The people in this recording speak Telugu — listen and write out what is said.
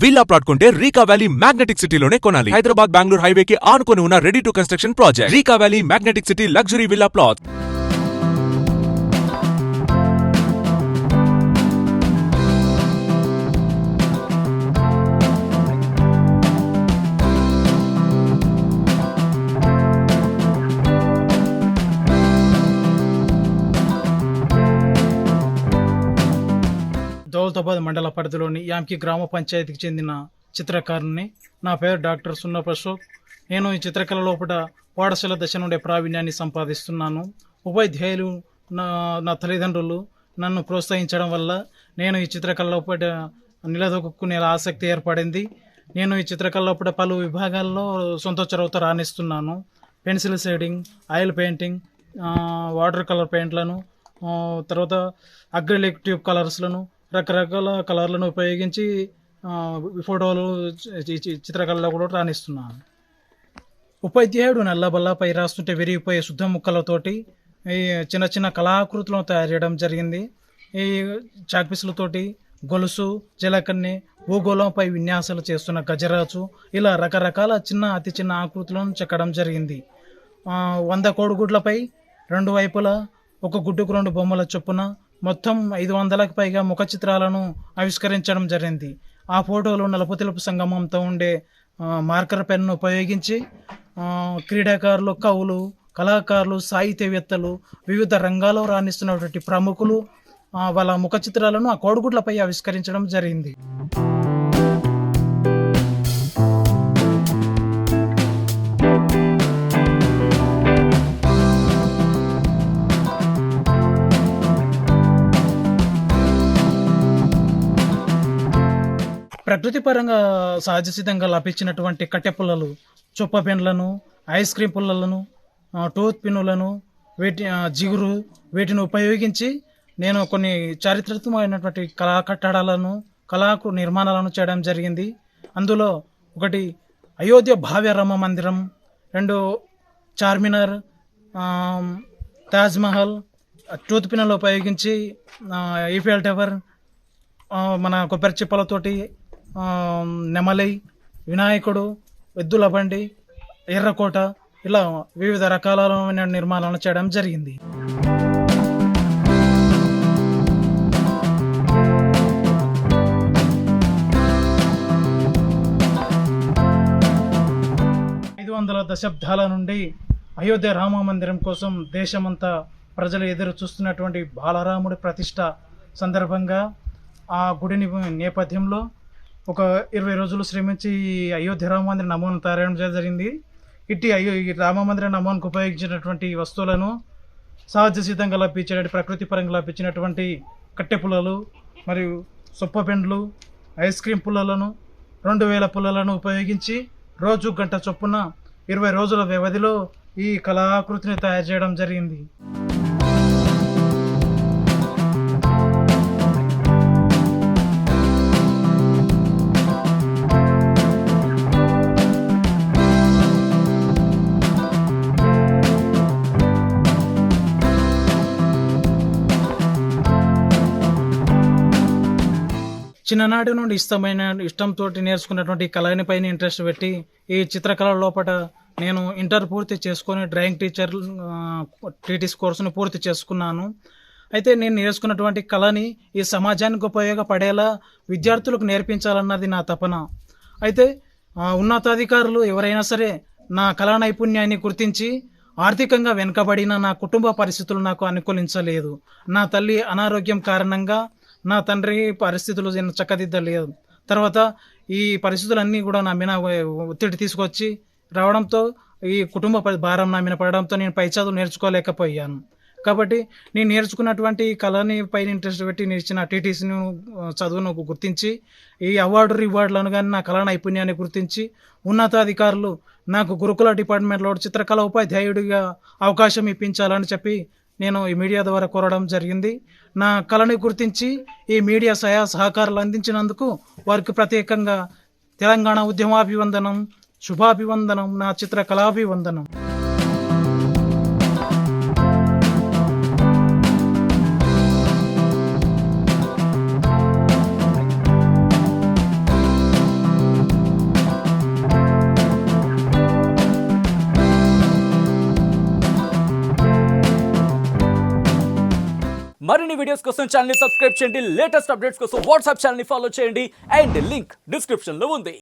విల్లా ప్లాట్ కొంటే రీకా వ్యాలీ మ్యాగ్నెటిక్ సిటీలోనే కొనాలి. హైదరాబాద్ బెంగళూరు హైవేకి ఆనుకొని ఉన్న ready to construction project రీకా valley magnetic city luxury villa plot. Daulatabad మండల పరిధిలోని యాంకి గ్రామ పంచాయతీకి చెందిన చిత్రకారుని. నా పేరు డాక్టర్ సున్నప్ అశోక్. నేను ఈ చిత్రకళ లోపల పాఠశాల దశ నుండి ప్రావీణ్యాన్ని సంపాదిస్తున్నాను. ఉపాధ్యాయులు నా తల్లిదండ్రులు నన్ను ప్రోత్సహించడం వల్ల నేను ఈ చిత్రకళ లోపల నిలదొక్కునే ఆసక్తి ఏర్పడింది. నేను ఈ చిత్రకళ లోపల పలు విభాగాల్లో సొంతచొరవతో రాణిస్తున్నాను. Pencil shading, oil painting, water colour పెయింట్లను, తర్వాత అక్రిలిక్ ట్యూబ్ కలర్స్లను, రకరకాల కలర్లను ఉపయోగించి ఫోటోలు చిత్రకళలో కూడా రాణిస్తున్నాను. ఉపాధ్యాయుడు నల్లబల్లపై రాస్తుంటే విరిగిపోయే శుద్ధ ముక్కలతోటి ఈ చిన్న చిన్న కళాకృతులను తయారు చేయడం జరిగింది. ఈ చాక్పీసులతోటి గొలుసు, జలకన్నె, భూగోళంపై విన్యాసాలు చేస్తున్న గజరాజు, ఇలా రకరకాల అతి చిన్న ఆకృతులను చెక్కడం జరిగింది. 100 కోడిగుడ్లపై 2 వైపులా ఒక గుడ్డుకు 2 బొమ్మల చొప్పున మొత్తం 500లకు పైగా ముఖ చిత్రాలను ఆవిష్కరించడం జరిగింది. ఆ ఫోటోలు నలుపు తెలుపు సంగమంతో ఉండే మార్కర్ పెన్ను ఉపయోగించి క్రీడాకారులు, కవులు, కళాకారులు, సాహిత్యవేత్తలు, వివిధ రంగాల్లో రాణిస్తున్నటువంటి ప్రముఖులు వాళ్ళ ముఖ చిత్రాలను ఆ కోడిగుడ్లపై ఆవిష్కరించడం జరిగింది. ప్రకృతి పరంగా సహజ సిద్ధంగా లభించినటువంటి కట్టె పుల్లలు, చొప్ప పెన్లను, ఐస్ క్రీమ్ పుల్లలను, టూత్ పిన్నులను, జిగురు, వీటిని ఉపయోగించి నేను కొన్ని చారిత్రాత్మకమైనటువంటి కళా కట్టడాలను, కళాకు నిర్మాణాలను చేయడం జరిగింది. అందులో ఒకటి అయోధ్య భవ్య రామ మందిరం, 2 చార్మినార్, తాజ్మహల్, టూత్ పిన్నులు ఉపయోగించి ఈఫెల్ టవర్, మన కొబ్బరి చిప్పలతోటి నెమలై, వినాయకుడు, ఎద్దుల బండి, ఎర్రకోట, ఇలా వివిధ రకాలైన నిర్మాణాలను చేయడం జరిగింది. దశాబ్దాల నుండి అయోధ్య రామ మందిరం కోసం దేశమంతా ప్రజలు ఎదురు చూస్తున్నటువంటి బాలరాముడి ప్రతిష్ట సందర్భంగా ఆ గుడిని నేపథ్యంలో ఒక 20 రోజులు శ్రమించి అయోధ్య రామ మందిర నమూనా తయారు చేయడం జరిగింది. ఈ రామ మందిర నమూనాకు ఉపయోగించినటువంటి వస్తువులను సహజ సిద్ధంగా లభించినటువంటి, ప్రకృతి పరంగా లభించినటువంటి కట్టె పుల్లలు మరియు సొప్ప పెండ్లు, ఐస్ క్రీమ్ పుల్లలను, 2000 పుల్లలను ఉపయోగించి రోజు గంట చొప్పున 20 రోజుల వ్యవధిలో ఈ కళాకృతిని తయారు చేయడం జరిగింది. చిన్ననాటి నుండి ఇష్టంతో నేర్చుకున్నటువంటి కళనిపైన ఇంట్రెస్ట్ పెట్టి ఈ చిత్రకళ లోపల నేను ఇంటర్ పూర్తి చేసుకొని డ్రాయింగ్ టీటీసీ కోర్సును పూర్తి చేసుకున్నాను. అయితే నేను నేర్చుకున్నటువంటి కళని ఈ సమాజానికి ఉపయోగపడేలా విద్యార్థులకు నేర్పించాలన్నది నా తపన. అయితే ఉన్నతాధికారులు ఎవరైనా సరే నా కళా నైపుణ్యాన్ని గుర్తించి ఆర్థికంగా వెనుకబడిన నా కుటుంబ పరిస్థితులు నాకు అనుకూలించలేదు. నా తల్లి అనారోగ్యం కారణంగా నా తండ్రి పరిస్థితులు చక్కదిద్దలేదు. తర్వాత ఈ పరిస్థితులన్నీ కూడా నా మీద ఒత్తిడి తీసుకొచ్చి రావడంతో ఈ కుటుంబ భారం నా మీద పడడంతో నేను పై చదువు నేర్చుకోలేకపోయాను. కాబట్టి నేను నేర్చుకున్నటువంటి కళని పైన ఇంట్రెస్ట్ పెట్టి నేర్చిన టీటీసీని చదువును గుర్తించి ఈ రివార్డులను కానీ నా కళా నైపుణ్యాన్ని గుర్తించి ఉన్నతాధికారులు నాకు గురుకుల డిపార్ట్మెంట్లో చిత్రకళ ఉపాధ్యాయుడిగా అవకాశం ఇప్పించాలని చెప్పి నేను ఈ మీడియా ద్వారా కోరడం జరిగింది. నా కళని గుర్తించి ఈ మీడియా సహకారాలు అందించినందుకు వారికి ప్రత్యేకంగా తెలంగాణ ఉద్యమాభివందనం, శుభాభివందనం, నా చిత్రకళాభివందనం. మరిన్ని వీడియోస్ కోసం ఛానల్ ని సబ్స్క్రైబ్ చేయండి, లేటెస్ట్ అప్డేట్స్ కోసం వాట్సాప్ ఛానల్ ని ఫాలో చేయండి అండ్ లింక్ డిస్క్రిప్షన్ లో ఉంది.